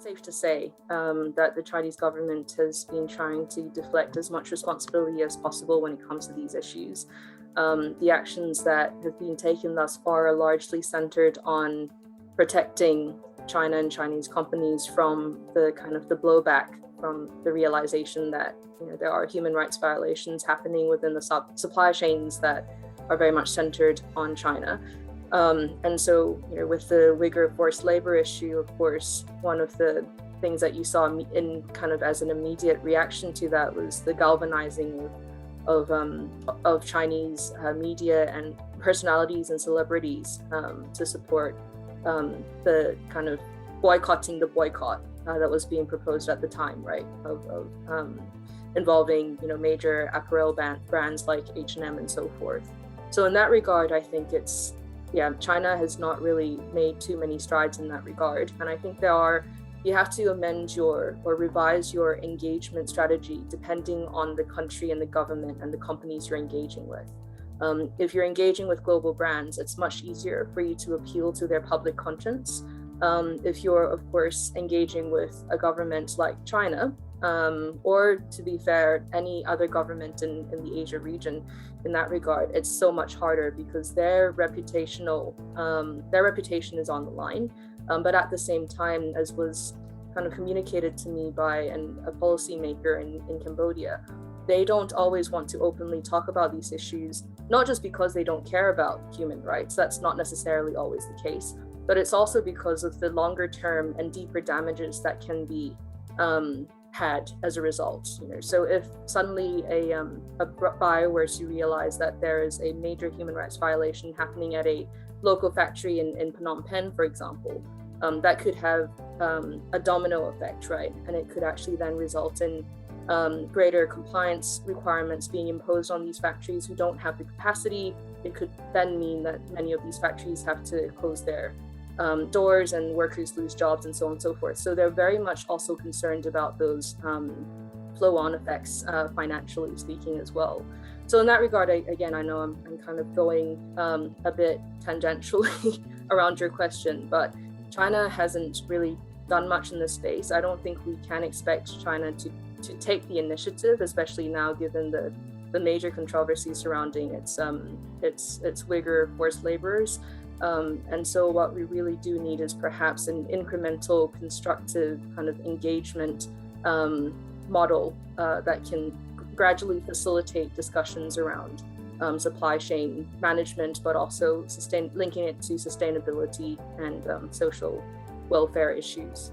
safe to say that the Chinese government has been trying to deflect as much responsibility as possible when it comes to these issues. The actions that have been taken thus far are largely centered on protecting China and Chinese companies from the kind of the blowback from the realization that there are human rights violations happening within the supply chains that are very much centered on China. And so, with the Uyghur forced labor issue, of course, one of the things that you saw in kind of as an immediate reaction to that was the galvanizing of Chinese media and personalities and celebrities to support the kind of boycotting the boycott that was being proposed at the time, right? Of involving major apparel brands like H&M and so forth. So in that regard, I think China has not really made too many strides in that regard. And I think you have to amend or revise your engagement strategy depending on the country and the government and the companies you're engaging with. If you're engaging with global brands, it's much easier for you to appeal to their public conscience. If you're, of course, engaging with a government like China, or to be fair, any other government in the Asia region, in that regard, it's so much harder because their reputation is on the line. But at the same time, as was kind of communicated to me by a policymaker in Cambodia, they don't always want to openly talk about these issues, not just because they don't care about human rights, that's not necessarily always the case, but it's also because of the longer term and deeper damages that can be had as a result. So if suddenly a buyer were to realize that there is a major human rights violation happening at a local factory in Phnom Penh, for example, that could have a domino effect, right? And it could actually then result in greater compliance requirements being imposed on these factories who don't have the capacity. It could then mean that many of these factories have to close their doors and workers lose jobs and so on and so forth. So they're very much also concerned about those flow-on effects, financially speaking as well. So in that regard, I know I'm kind of going a bit tangentially around your question, but China hasn't really done much in this space. I don't think we can expect China to take the initiative, especially now given the major controversy surrounding its Uyghur forced laborers. And so what we really do need is perhaps an incremental, constructive kind of engagement model that can gradually facilitate discussions around supply chain management, but also linking it to sustainability and social welfare issues.